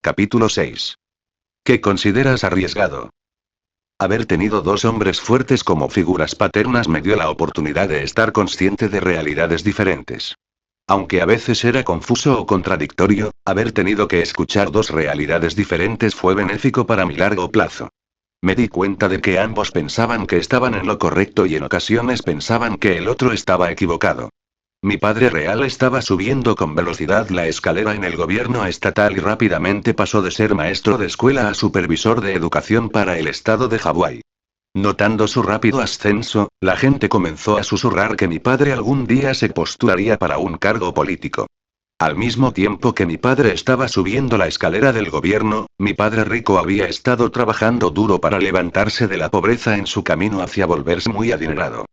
Capítulo 6. ¿Qué consideras arriesgado? Haber tenido dos hombres fuertes como figuras paternas me dio la oportunidad de estar consciente de realidades diferentes. Aunque a veces era confuso o contradictorio, haber tenido que escuchar dos realidades diferentes fue benéfico para mi largo plazo. Me di cuenta de que ambos pensaban que estaban en lo correcto y en ocasiones pensaban que el otro estaba equivocado. Mi padre real estaba subiendo con velocidad la escalera en el gobierno estatal y rápidamente pasó de ser maestro de escuela a supervisor de educación para el estado de Hawái. Notando su rápido ascenso, la gente comenzó a susurrar que mi padre algún día se postularía para un cargo político. Al mismo tiempo que mi padre estaba subiendo la escalera del gobierno, mi padre rico había estado trabajando duro para levantarse de la pobreza en su camino hacia volverse muy adinerado.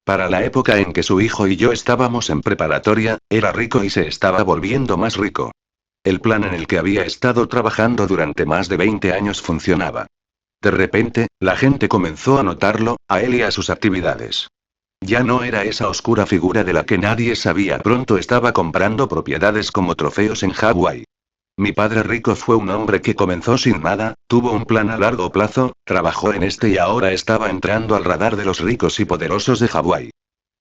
Para la época en que su hijo y yo estábamos en preparatoria, era rico y se estaba volviendo más rico. El plan en el que había estado trabajando durante más de 20 años funcionaba. De repente, la gente comenzó a notarlo, a él y a sus actividades. Ya no era esa oscura figura de la que nadie sabía. Pronto estaba comprando propiedades como trofeos en Hawái. Mi padre rico fue un hombre que comenzó sin nada, tuvo un plan a largo plazo, trabajó en este y ahora estaba entrando al radar de los ricos y poderosos de Hawái.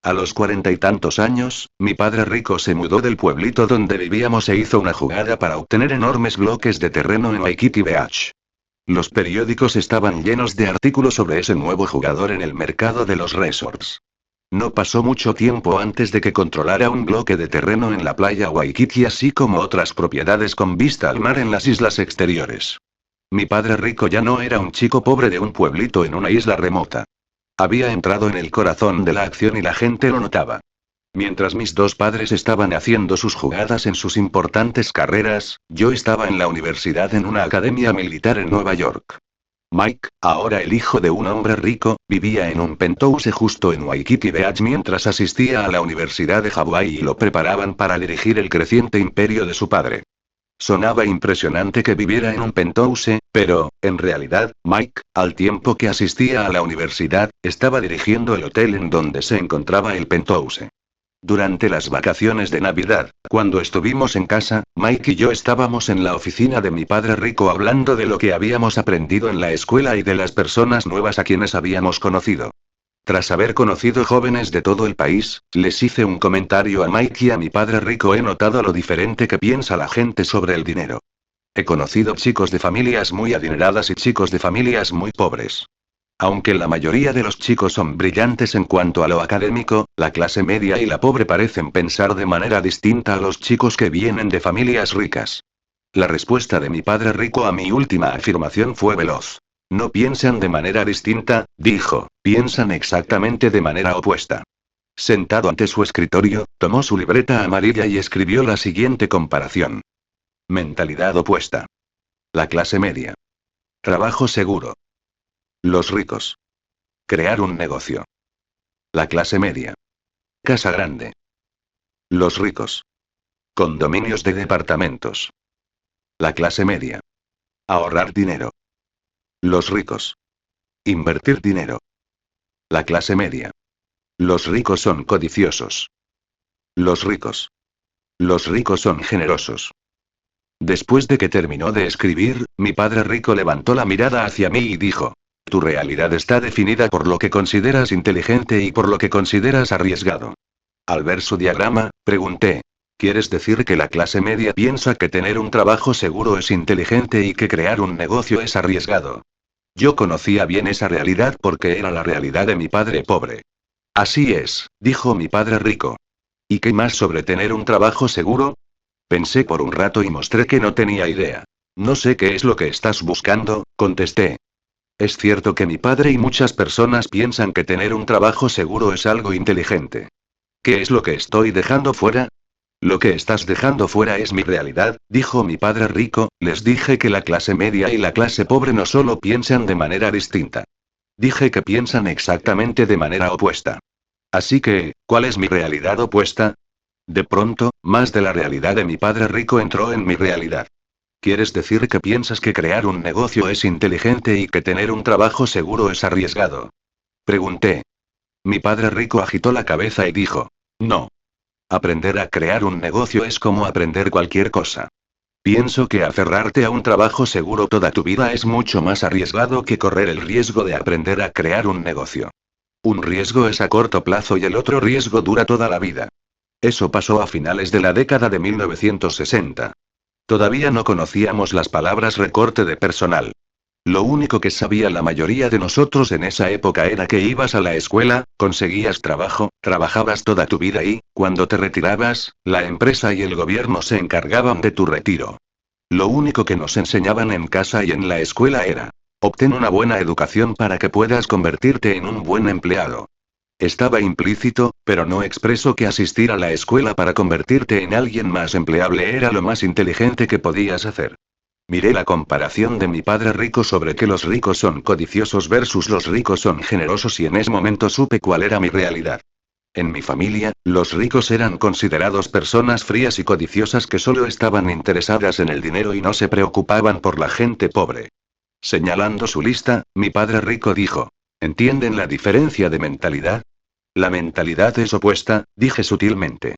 A los 40 y tantos años, mi padre rico se mudó del pueblito donde vivíamos e hizo una jugada para obtener enormes bloques de terreno en Waikiki Beach. Los periódicos estaban llenos de artículos sobre ese nuevo jugador en el mercado de los resorts. No pasó mucho tiempo antes de que controlara un bloque de terreno en la playa Waikiki así como otras propiedades con vista al mar en las islas exteriores. Mi padre rico ya no era un chico pobre de un pueblito en una isla remota. Había entrado en el corazón de la acción y la gente lo notaba. Mientras mis dos padres estaban haciendo sus jugadas en sus importantes carreras, yo estaba en la universidad en una academia militar en Nueva York. Mike, ahora el hijo de un hombre rico, vivía en un penthouse justo en Waikiki Beach mientras asistía a la Universidad de Hawái y lo preparaban para dirigir el creciente imperio de su padre. Sonaba impresionante que viviera en un penthouse, pero, en realidad, Mike, al tiempo que asistía a la universidad, estaba dirigiendo el hotel en donde se encontraba el penthouse. Durante las vacaciones de Navidad, cuando estuvimos en casa, Mike y yo estábamos en la oficina de mi padre rico hablando de lo que habíamos aprendido en la escuela y de las personas nuevas a quienes habíamos conocido. Tras haber conocido jóvenes de todo el país, les hice un comentario a Mike y a mi padre rico. He notado lo diferente que piensa la gente sobre el dinero. He conocido chicos de familias muy adineradas y chicos de familias muy pobres. Aunque la mayoría de los chicos son brillantes en cuanto a lo académico, la clase media y la pobre parecen pensar de manera distinta a los chicos que vienen de familias ricas. La respuesta de mi padre rico a mi última afirmación fue veloz. No piensan de manera distinta, dijo, piensan exactamente de manera opuesta. Sentado ante su escritorio, tomó su libreta amarilla y escribió la siguiente comparación. Mentalidad opuesta. La clase media. Trabajo seguro. Los ricos. Crear un negocio. La clase media. Casa grande. Los ricos. Condominios de departamentos. La clase media. Ahorrar dinero. Los ricos. Invertir dinero. La clase media. Los ricos son codiciosos. Los ricos. Los ricos son generosos. Después de que terminó de escribir, mi padre rico levantó la mirada hacia mí y dijo. Tu realidad está definida por lo que consideras inteligente y por lo que consideras arriesgado. Al ver su diagrama, pregunté. ¿Quieres decir que la clase media piensa que tener un trabajo seguro es inteligente y que crear un negocio es arriesgado? Yo conocía bien esa realidad porque era la realidad de mi padre pobre. Así es, dijo mi padre rico. ¿Y qué más sobre tener un trabajo seguro? Pensé por un rato y mostré que no tenía idea. No sé qué es lo que estás buscando, contesté. Es cierto que mi padre y muchas personas piensan que tener un trabajo seguro es algo inteligente. ¿Qué es lo que estoy dejando fuera? Lo que estás dejando fuera es mi realidad, dijo mi padre rico. Les dije que la clase media y la clase pobre no solo piensan de manera distinta. Dije que piensan exactamente de manera opuesta. Así que, ¿cuál es mi realidad opuesta? De pronto, más de la realidad de mi padre rico entró en mi realidad. ¿Quieres decir que piensas que crear un negocio es inteligente y que tener un trabajo seguro es arriesgado? Pregunté. Mi padre rico agitó la cabeza y dijo. No. Aprender a crear un negocio es como aprender cualquier cosa. Pienso que aferrarte a un trabajo seguro toda tu vida es mucho más arriesgado que correr el riesgo de aprender a crear un negocio. Un riesgo es a corto plazo y el otro riesgo dura toda la vida. Eso pasó a finales de la década de 1960. Todavía no conocíamos las palabras recorte de personal. Lo único que sabía la mayoría de nosotros en esa época era que ibas a la escuela, conseguías trabajo, trabajabas toda tu vida y, cuando te retirabas, la empresa y el gobierno se encargaban de tu retiro. Lo único que nos enseñaban en casa y en la escuela era: obtén una buena educación para que puedas convertirte en un buen empleado. Estaba implícito, pero no expreso, que asistir a la escuela para convertirte en alguien más empleable era lo más inteligente que podías hacer. Miré la comparación de mi padre rico sobre que los ricos son codiciosos versus los ricos son generosos y en ese momento supe cuál era mi realidad. En mi familia, los ricos eran considerados personas frías y codiciosas que solo estaban interesadas en el dinero y no se preocupaban por la gente pobre. Señalando su lista, mi padre rico dijo: ¿entienden la diferencia de mentalidad? La mentalidad es opuesta, dije sutilmente.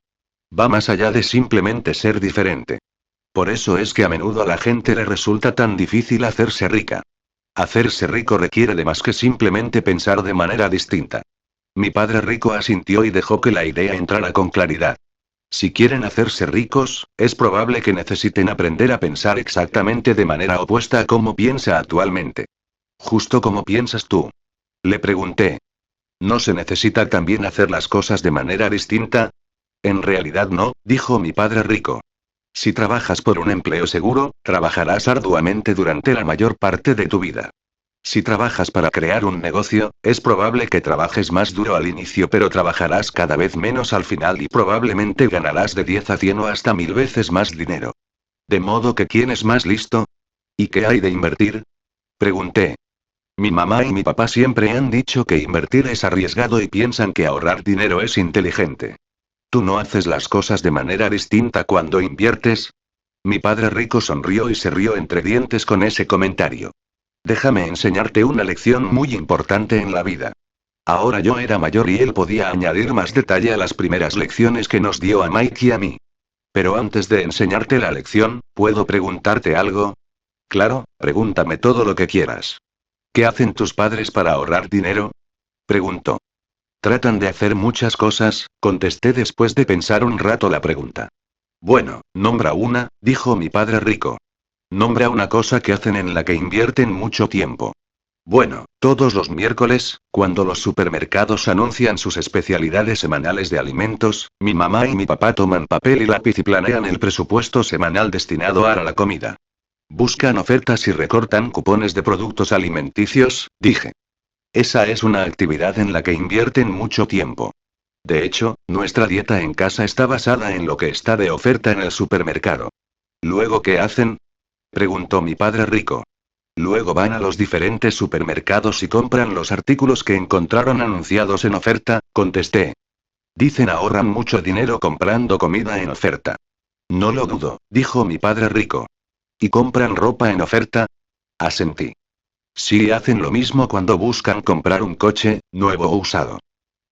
Va más allá de simplemente ser diferente. Por eso es que a menudo a la gente le resulta tan difícil hacerse rica. Hacerse rico requiere de más que simplemente pensar de manera distinta. Mi padre rico asintió y dejó que la idea entrara con claridad. Si quieren hacerse ricos, es probable que necesiten aprender a pensar exactamente de manera opuesta a cómo piensa actualmente. Justo como piensas tú. Le pregunté. ¿No se necesita también hacer las cosas de manera distinta? En realidad no, dijo mi padre rico. Si trabajas por un empleo seguro, trabajarás arduamente durante la mayor parte de tu vida. Si trabajas para crear un negocio, es probable que trabajes más duro al inicio, pero trabajarás cada vez menos al final y probablemente ganarás de 10 a 100 o hasta 1000 veces más dinero. De modo que ¿quién es más listo? ¿Y qué hay de invertir? Pregunté. Mi mamá y mi papá siempre han dicho que invertir es arriesgado y piensan que ahorrar dinero es inteligente. ¿Tú no haces las cosas de manera distinta cuando inviertes? Mi padre rico sonrió y se rió entre dientes con ese comentario. Déjame enseñarte una lección muy importante en la vida. Ahora yo era mayor y él podía añadir más detalle a las primeras lecciones que nos dio a Mike y a mí. Pero antes de enseñarte la lección, ¿puedo preguntarte algo? Claro, pregúntame todo lo que quieras. ¿Qué hacen tus padres para ahorrar dinero? Preguntó. Tratan de hacer muchas cosas, contesté después de pensar un rato la pregunta. Bueno, nombra una, dijo mi padre rico. Nombra una cosa que hacen en la que invierten mucho tiempo. Bueno, todos los miércoles, cuando los supermercados anuncian sus especialidades semanales de alimentos, mi mamá y mi papá toman papel y lápiz y planean el presupuesto semanal destinado a la comida. Buscan ofertas y recortan cupones de productos alimenticios, dije. Esa es una actividad en la que invierten mucho tiempo. De hecho, nuestra dieta en casa está basada en lo que está de oferta en el supermercado. ¿Luego qué hacen? Preguntó mi padre rico. Luego van a los diferentes supermercados y compran los artículos que encontraron anunciados en oferta, contesté. Dicen ahorran mucho dinero comprando comida en oferta. No lo dudo, dijo mi padre rico. ¿Y compran ropa en oferta? Asentí. Sí, hacen lo mismo cuando buscan comprar un coche, nuevo o usado.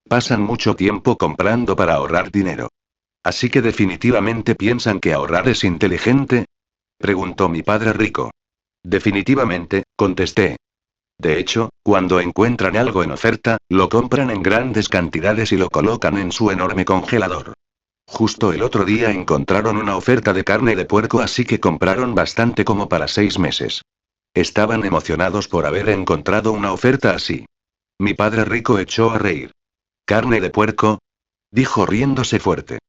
Pasan mucho tiempo comprando para ahorrar dinero. Así que definitivamente piensan que ahorrar es inteligente. Preguntó mi padre rico. Definitivamente, contesté. De hecho, cuando encuentran algo en oferta, lo compran en grandes cantidades y lo colocan en su enorme congelador. Justo el otro día encontraron una oferta de carne de puerco, así que compraron bastante como para 6 meses. Estaban emocionados por haber encontrado una oferta así. Mi padre rico echó a reír. ¿Carne de puerco? Dijo riéndose fuerte.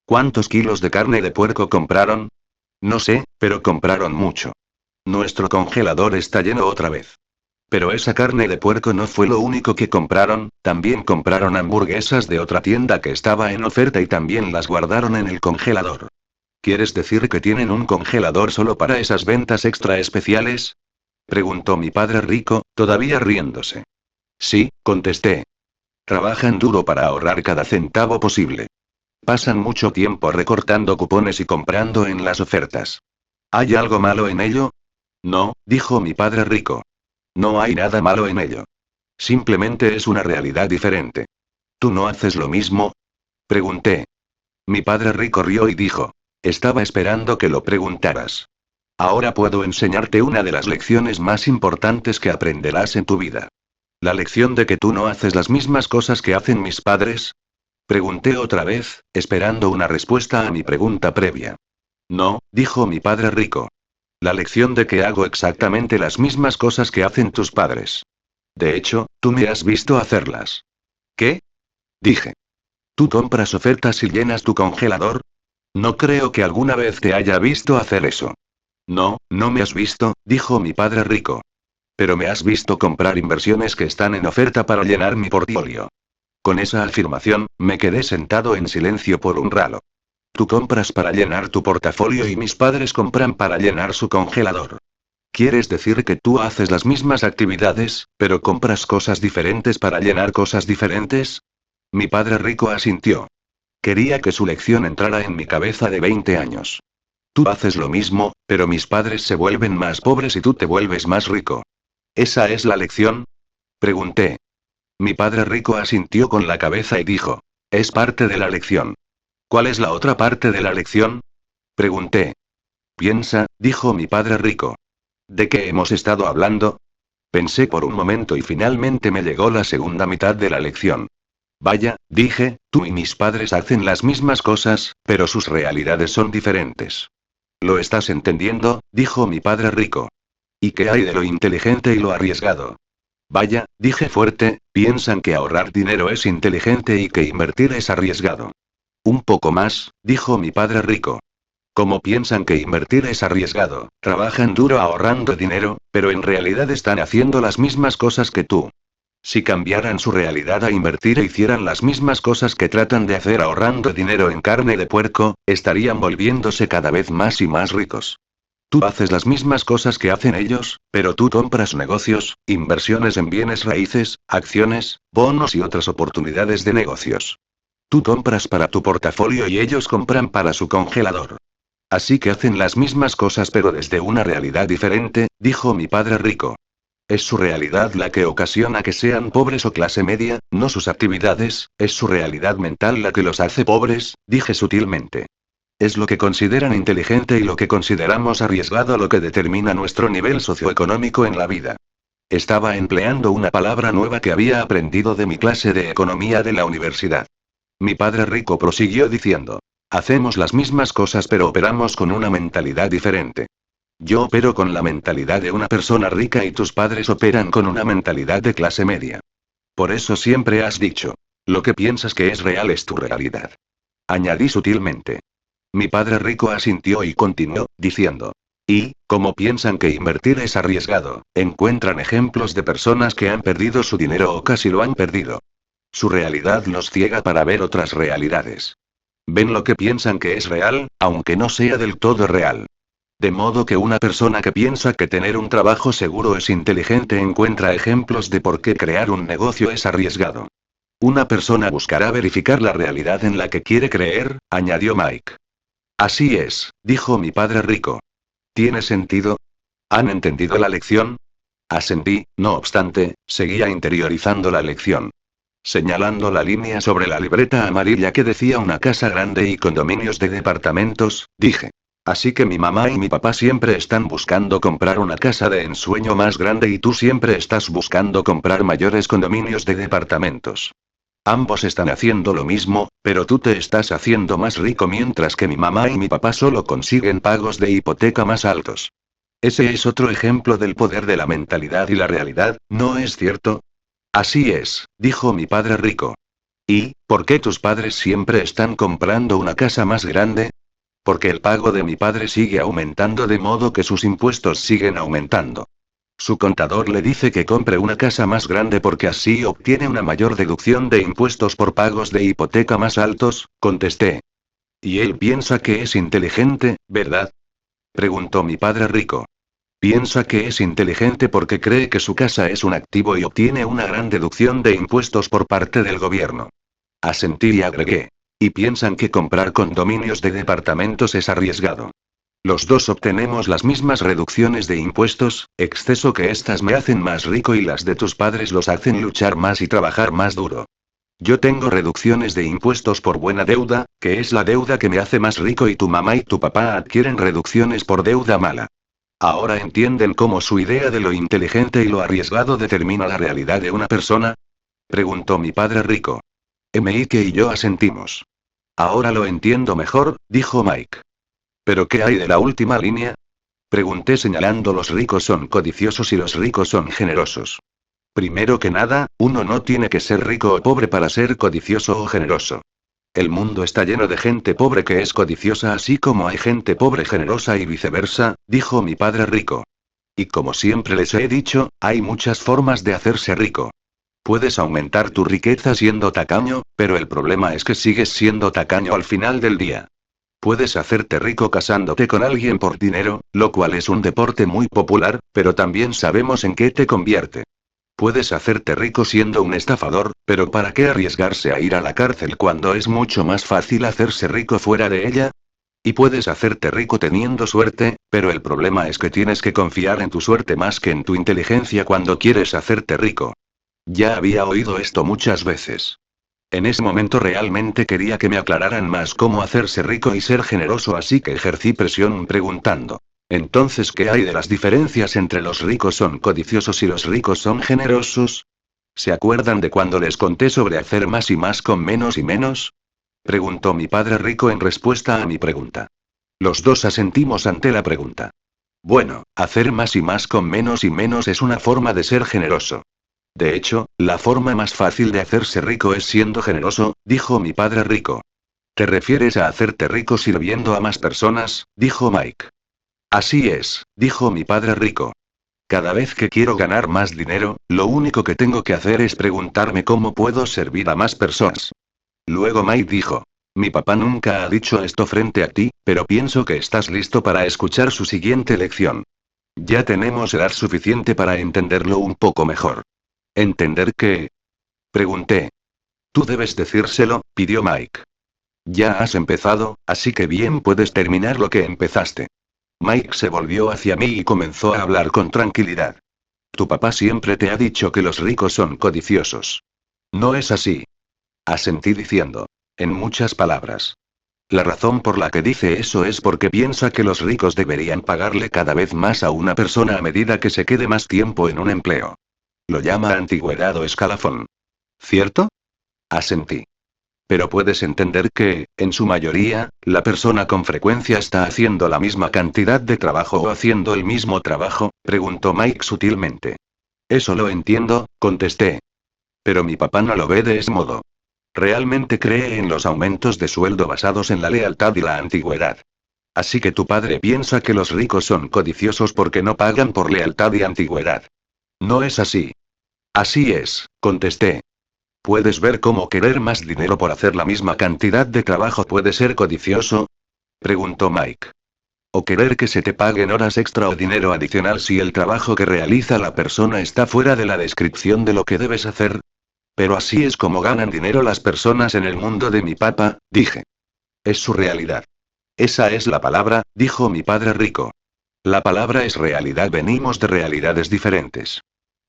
¿Cuántos kilos de carne de puerco compraron? No sé, pero compraron mucho. Nuestro congelador está lleno otra vez. Pero esa carne de puerco no fue lo único que compraron, también compraron hamburguesas de otra tienda que estaba en oferta y también las guardaron en el congelador. ¿Quieres decir que tienen un congelador solo para esas ventas extra especiales? Preguntó mi padre rico, todavía riéndose. Sí, contesté. Trabajan duro para ahorrar cada centavo posible. Pasan mucho tiempo recortando cupones y comprando en las ofertas. ¿Hay algo malo en ello? No, dijo mi padre rico. No hay nada malo en ello. Simplemente es una realidad diferente. ¿Tú no haces lo mismo? Pregunté. Mi padre rico rió y dijo. Estaba esperando que lo preguntaras. Ahora puedo enseñarte una de las lecciones más importantes que aprenderás en tu vida. ¿La lección de que tú no haces las mismas cosas que hacen mis padres? Pregunté otra vez, esperando una respuesta a mi pregunta previa. No, dijo mi padre rico. La lección de que hago exactamente las mismas cosas que hacen tus padres. De hecho, tú me has visto hacerlas. ¿Qué? Dije. ¿Tú compras ofertas y llenas tu congelador? No creo que alguna vez te haya visto hacer eso. No, no me has visto, dijo mi padre rico. Pero me has visto comprar inversiones que están en oferta para llenar mi portfolio. Con esa afirmación, me quedé sentado en silencio por un rato. Tú compras para llenar tu portafolio y mis padres compran para llenar su congelador. ¿Quieres decir que tú haces las mismas actividades, pero compras cosas diferentes para llenar cosas diferentes? Mi padre rico asintió. Quería que su lección entrara en mi cabeza de 20 años. Tú haces lo mismo, pero mis padres se vuelven más pobres y tú te vuelves más rico. ¿Esa es la lección? Pregunté. Mi padre rico asintió con la cabeza y dijo. Es parte de la lección. ¿Cuál es la otra parte de la lección? Pregunté. Piensa, dijo mi padre rico. ¿De qué hemos estado hablando? Pensé por un momento y finalmente me llegó la segunda mitad de la lección. Vaya, dije, tú y mis padres hacen las mismas cosas, pero sus realidades son diferentes. ¿Lo estás entendiendo? Dijo mi padre rico. ¿Y qué hay de lo inteligente y lo arriesgado? Vaya, dije fuerte, piensan que ahorrar dinero es inteligente y que invertir es arriesgado. Un poco más, dijo mi padre rico. Como piensan que invertir es arriesgado, trabajan duro ahorrando dinero, pero en realidad están haciendo las mismas cosas que tú. Si cambiaran su realidad a invertir e hicieran las mismas cosas que tratan de hacer ahorrando dinero en carne de puerco, estarían volviéndose cada vez más y más ricos. Tú haces las mismas cosas que hacen ellos, pero tú compras negocios, inversiones en bienes raíces, acciones, bonos y otras oportunidades de negocios. Tú compras para tu portafolio y ellos compran para su congelador. Así que hacen las mismas cosas pero desde una realidad diferente, dijo mi padre rico. Es su realidad la que ocasiona que sean pobres o clase media, no sus actividades, es su realidad mental la que los hace pobres, dije sutilmente. Es lo que consideran inteligente y lo que consideramos arriesgado lo que determina nuestro nivel socioeconómico en la vida. Estaba empleando una palabra nueva que había aprendido de mi clase de economía de la universidad. Mi padre rico prosiguió diciendo. Hacemos las mismas cosas pero operamos con una mentalidad diferente. Yo opero con la mentalidad de una persona rica y tus padres operan con una mentalidad de clase media. Por eso siempre has dicho. Lo que piensas que es real es tu realidad. Añadí sutilmente. Mi padre rico asintió y continuó, diciendo. Y, como piensan que invertir es arriesgado, encuentran ejemplos de personas que han perdido su dinero o casi lo han perdido. Su realidad los ciega para ver otras realidades. Ven lo que piensan que es real, aunque no sea del todo real. De modo que una persona que piensa que tener un trabajo seguro es inteligente encuentra ejemplos de por qué crear un negocio es arriesgado. Una persona buscará verificar la realidad en la que quiere creer, añadió Mike. Así es, dijo mi padre rico. ¿Tiene sentido? ¿Han entendido la lección? Asentí, no obstante, seguía interiorizando la lección. Señalando la línea sobre la libreta amarilla que decía una casa grande y condominios de departamentos, dije. Así que mi mamá y mi papá siempre están buscando comprar una casa de ensueño más grande y tú siempre estás buscando comprar mayores condominios de departamentos. Ambos están haciendo lo mismo, pero tú te estás haciendo más rico mientras que mi mamá y mi papá solo consiguen pagos de hipoteca más altos. Ese es otro ejemplo del poder de la mentalidad y la realidad, ¿no es cierto? Así es, dijo mi padre rico. ¿Y, por qué tus padres siempre están comprando una casa más grande? Porque el pago de mi padre sigue aumentando de modo que sus impuestos siguen aumentando. Su contador le dice que compre una casa más grande porque así obtiene una mayor deducción de impuestos por pagos de hipoteca más altos, contesté. Y él piensa que es inteligente, ¿verdad? Preguntó mi padre rico. Piensa que es inteligente porque cree que su casa es un activo y obtiene una gran deducción de impuestos por parte del gobierno. Asentí y agregué. Y piensan que comprar condominios de departamentos es arriesgado. Los dos obtenemos las mismas reducciones de impuestos, exceso que estas me hacen más rico y las de tus padres los hacen luchar más y trabajar más duro. Yo tengo reducciones de impuestos por buena deuda, que es la deuda que me hace más rico y tu mamá y tu papá adquieren reducciones por deuda mala. ¿Ahora entienden cómo su idea de lo inteligente y lo arriesgado determina la realidad de una persona? Preguntó mi padre rico. Mike y yo asentimos. Ahora lo entiendo mejor, dijo Mike. ¿Pero qué hay de la última línea? Pregunté señalando los ricos son codiciosos y los ricos son generosos. Primero que nada, uno no tiene que ser rico o pobre para ser codicioso o generoso. El mundo está lleno de gente pobre que es codiciosa así como hay gente pobre generosa y viceversa, dijo mi padre rico. Y como siempre les he dicho, hay muchas formas de hacerse rico. Puedes aumentar tu riqueza siendo tacaño, pero el problema es que sigues siendo tacaño al final del día. Puedes hacerte rico casándote con alguien por dinero, lo cual es un deporte muy popular, pero también sabemos en qué te convierte. Puedes hacerte rico siendo un estafador, pero ¿para qué arriesgarse a ir a la cárcel cuando es mucho más fácil hacerse rico fuera de ella? Y puedes hacerte rico teniendo suerte, pero el problema es que tienes que confiar en tu suerte más que en tu inteligencia cuando quieres hacerte rico. Ya había oído esto muchas veces. En ese momento realmente quería que me aclararan más cómo hacerse rico y ser generoso, así que ejercí presión preguntando. Entonces, ¿qué hay de las diferencias entre los ricos son codiciosos y los ricos son generosos? ¿Se acuerdan de cuando les conté sobre hacer más y más con menos y menos? Preguntó mi padre rico en respuesta a mi pregunta. Los dos asentimos ante la pregunta. Bueno, hacer más y más con menos y menos es una forma de ser generoso. De hecho, la forma más fácil de hacerse rico es siendo generoso, dijo mi padre rico. ¿Te refieres a hacerte rico sirviendo a más personas? Dijo Mike. Así es, dijo mi padre rico. Cada vez que quiero ganar más dinero, lo único que tengo que hacer es preguntarme cómo puedo servir a más personas. Luego Mike dijo. Mi papá nunca ha dicho esto frente a ti, pero pienso que estás listo para escuchar su siguiente lección. Ya tenemos edad suficiente para entenderlo un poco mejor. ¿Entender qué? Pregunté. Tú debes decírselo, pidió Mike. Ya has empezado, así que bien puedes terminar lo que empezaste. Mike se volvió hacia mí y comenzó a hablar con tranquilidad. Tu papá siempre te ha dicho que los ricos son codiciosos. No es así. Asentí diciendo. En muchas palabras. La razón por la que dice eso es porque piensa que los ricos deberían pagarle cada vez más a una persona a medida que se quede más tiempo en un empleo. Lo llama antigüedad o escalafón. ¿Cierto? Asentí. Pero puedes entender que, en su mayoría, la persona con frecuencia está haciendo la misma cantidad de trabajo o haciendo el mismo trabajo, preguntó Mike sutilmente. Eso lo entiendo, contesté. Pero mi papá no lo ve de ese modo. Realmente cree en los aumentos de sueldo basados en la lealtad y la antigüedad. Así que tu padre piensa que los ricos son codiciosos porque no pagan por lealtad y antigüedad. No es así. Así es, contesté. ¿Puedes ver cómo querer más dinero por hacer la misma cantidad de trabajo puede ser codicioso? Preguntó Mike. O querer que se te paguen horas extra o dinero adicional si el trabajo que realiza la persona está fuera de la descripción de lo que debes hacer. Pero así es como ganan dinero las personas en el mundo de mi papá, dije. Es su realidad. Esa es la palabra, dijo mi padre rico. La palabra es realidad, venimos de realidades diferentes.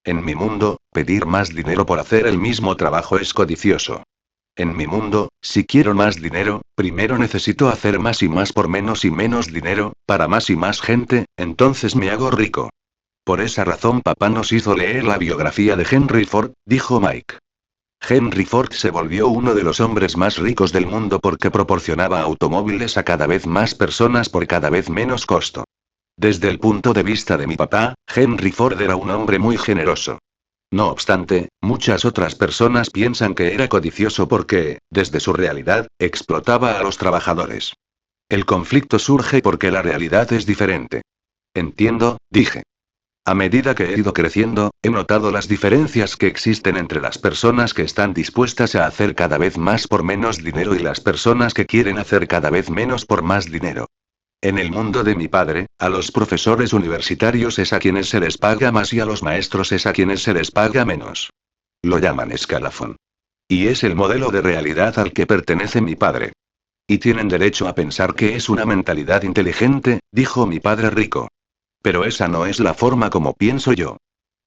En mi mundo, pedir más dinero por hacer el mismo trabajo es codicioso. En mi mundo, si quiero más dinero, primero necesito hacer más y más por menos y menos dinero, para más y más gente, entonces me hago rico. Por esa razón papá nos hizo leer la biografía de Henry Ford, dijo Mike. Henry Ford se volvió uno de los hombres más ricos del mundo porque proporcionaba automóviles a cada vez más personas por cada vez menos costo. Desde el punto de vista de mi papá, Henry Ford era un hombre muy generoso. No obstante, muchas otras personas piensan que era codicioso porque, desde su realidad, explotaba a los trabajadores. El conflicto surge porque la realidad es diferente. Entiendo, dije. A medida que he ido creciendo, he notado las diferencias que existen entre las personas que están dispuestas a hacer cada vez más por menos dinero y las personas que quieren hacer cada vez menos por más dinero. En el mundo de mi padre, a los profesores universitarios es a quienes se les paga más y a los maestros es a quienes se les paga menos. Lo llaman escalafón. Y es el modelo de realidad al que pertenece mi padre. Y tienen derecho a pensar que es una mentalidad inteligente, dijo mi padre rico. Pero esa no es la forma como pienso yo.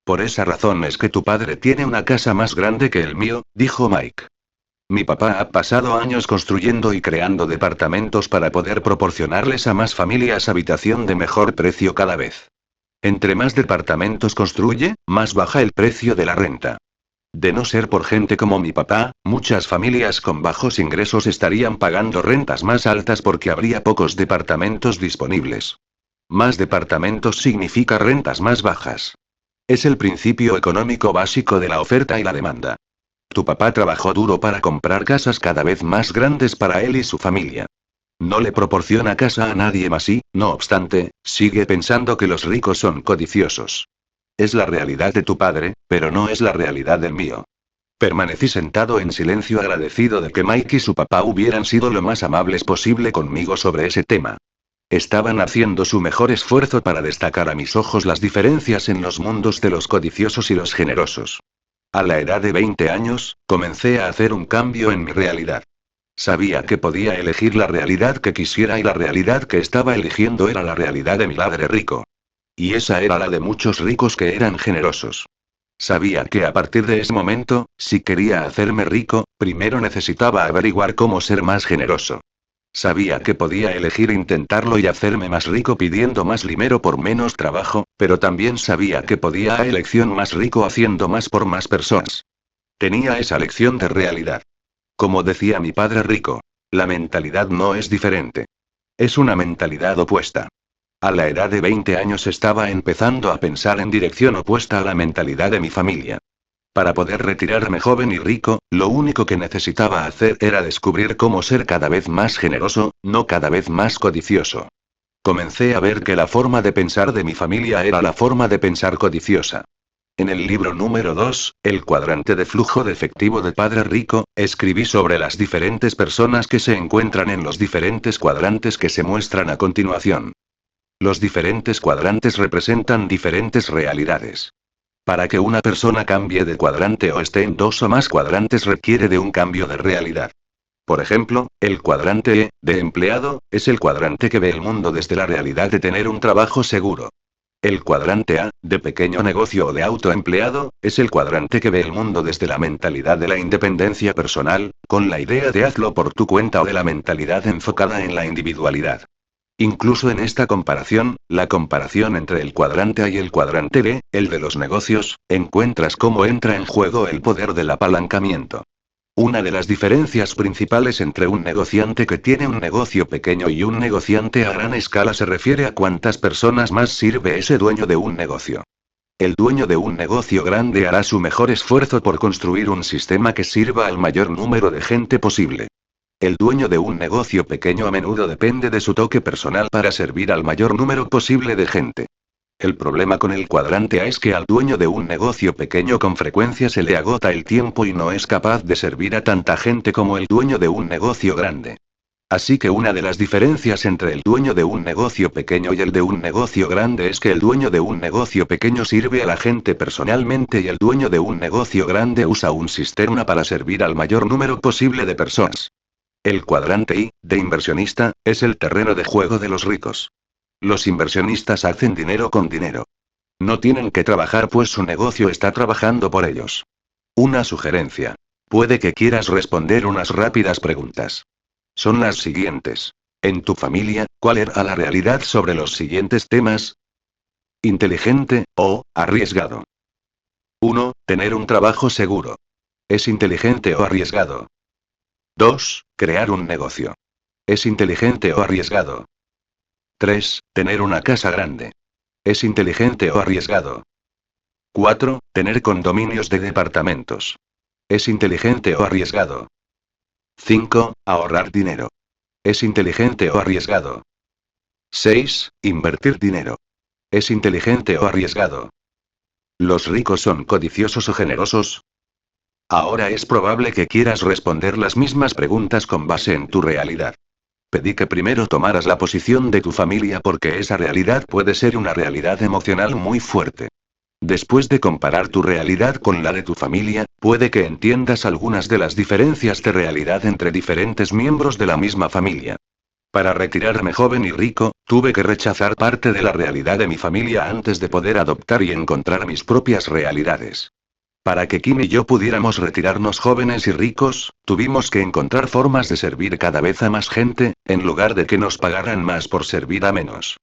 Por esa razón es que tu padre tiene una casa más grande que el mío, dijo Mike. Mi papá ha pasado años construyendo y creando departamentos para poder proporcionarles a más familias habitación de mejor precio cada vez. Entre más departamentos construye, más baja el precio de la renta. De no ser por gente como mi papá, muchas familias con bajos ingresos estarían pagando rentas más altas porque habría pocos departamentos disponibles. Más departamentos significa rentas más bajas. Es el principio económico básico de la oferta y la demanda. Tu papá trabajó duro para comprar casas cada vez más grandes para él y su familia. No le proporciona casa a nadie más y, no obstante, sigue pensando que los ricos son codiciosos. Es la realidad de tu padre, pero no es la realidad del mío. Permanecí sentado en silencio agradecido de que Mike y su papá hubieran sido lo más amables posible conmigo sobre ese tema. Estaban haciendo su mejor esfuerzo para destacar a mis ojos las diferencias en los mundos de los codiciosos y los generosos. A la edad de 20 años, comencé a hacer un cambio en mi realidad. Sabía que podía elegir la realidad que quisiera y la realidad que estaba eligiendo era la realidad de mi padre rico. Y esa era la de muchos ricos que eran generosos. Sabía que a partir de ese momento, si quería hacerme rico, primero necesitaba averiguar cómo ser más generoso. Sabía que podía elegir intentarlo y hacerme más rico pidiendo más dinero por menos trabajo, pero también sabía que podía a elección más rico haciendo más por más personas. Tenía esa lección de realidad. Como decía mi padre rico, la mentalidad no es diferente. Es una mentalidad opuesta. A la edad de 20 años estaba empezando a pensar en dirección opuesta a la mentalidad de mi familia. Para poder retirarme joven y rico, lo único que necesitaba hacer era descubrir cómo ser cada vez más generoso, no cada vez más codicioso. Comencé a ver que la forma de pensar de mi familia era la forma de pensar codiciosa. En el libro número 2, El cuadrante de flujo de efectivo de Padre Rico, escribí sobre las diferentes personas que se encuentran en los diferentes cuadrantes que se muestran a continuación. Los diferentes cuadrantes representan diferentes realidades. Para que una persona cambie de cuadrante o esté en dos o más cuadrantes requiere de un cambio de realidad. Por ejemplo, el cuadrante E, de empleado, es el cuadrante que ve el mundo desde la realidad de tener un trabajo seguro. El cuadrante A, de pequeño negocio o de autoempleado, es el cuadrante que ve el mundo desde la mentalidad de la independencia personal, con la idea de hazlo por tu cuenta o de la mentalidad enfocada en la individualidad. Incluso en esta comparación, la comparación entre el cuadrante A y el cuadrante B, el de los negocios, encuentras cómo entra en juego el poder del apalancamiento. Una de las diferencias principales entre un negociante que tiene un negocio pequeño y un negociante a gran escala se refiere a cuántas personas más sirve ese dueño de un negocio. El dueño de un negocio grande hará su mejor esfuerzo por construir un sistema que sirva al mayor número de gente posible. El dueño de un negocio pequeño a menudo depende de su toque personal para servir al mayor número posible de gente. El problema con el cuadrante A es que al dueño de un negocio pequeño con frecuencia se le agota el tiempo y no es capaz de servir a tanta gente como el dueño de un negocio grande. Así que una de las diferencias entre el dueño de un negocio pequeño y el de un negocio grande es que el dueño de un negocio pequeño sirve a la gente personalmente y el dueño de un negocio grande usa un sistema para servir al mayor número posible de personas. El cuadrante I, de inversionista, es el terreno de juego de los ricos. Los inversionistas hacen dinero con dinero. No tienen que trabajar pues su negocio está trabajando por ellos. Una sugerencia. Puede que quieras responder unas rápidas preguntas. Son las siguientes. En tu familia, ¿cuál era la realidad sobre los siguientes temas? Inteligente, o arriesgado. 1. Tener un trabajo seguro. ¿Es inteligente o arriesgado? 2. Crear un negocio. ¿Es inteligente o arriesgado? 3. Tener una casa grande. ¿Es inteligente o arriesgado? 4. Tener condominios de departamentos. ¿Es inteligente o arriesgado? 5. Ahorrar dinero. ¿Es inteligente o arriesgado? 6. Invertir dinero. ¿Es inteligente o arriesgado? ¿Los ricos son codiciosos o generosos? Ahora es probable que quieras responder las mismas preguntas con base en tu realidad. Pedí que primero tomaras la posición de tu familia porque esa realidad puede ser una realidad emocional muy fuerte. Después de comparar tu realidad con la de tu familia, puede que entiendas algunas de las diferencias de realidad entre diferentes miembros de la misma familia. Para retirarme joven y rico, tuve que rechazar parte de la realidad de mi familia antes de poder adoptar y encontrar mis propias realidades. Para que Kim y yo pudiéramos retirarnos jóvenes y ricos, tuvimos que encontrar formas de servir cada vez a más gente, en lugar de que nos pagaran más por servir a menos.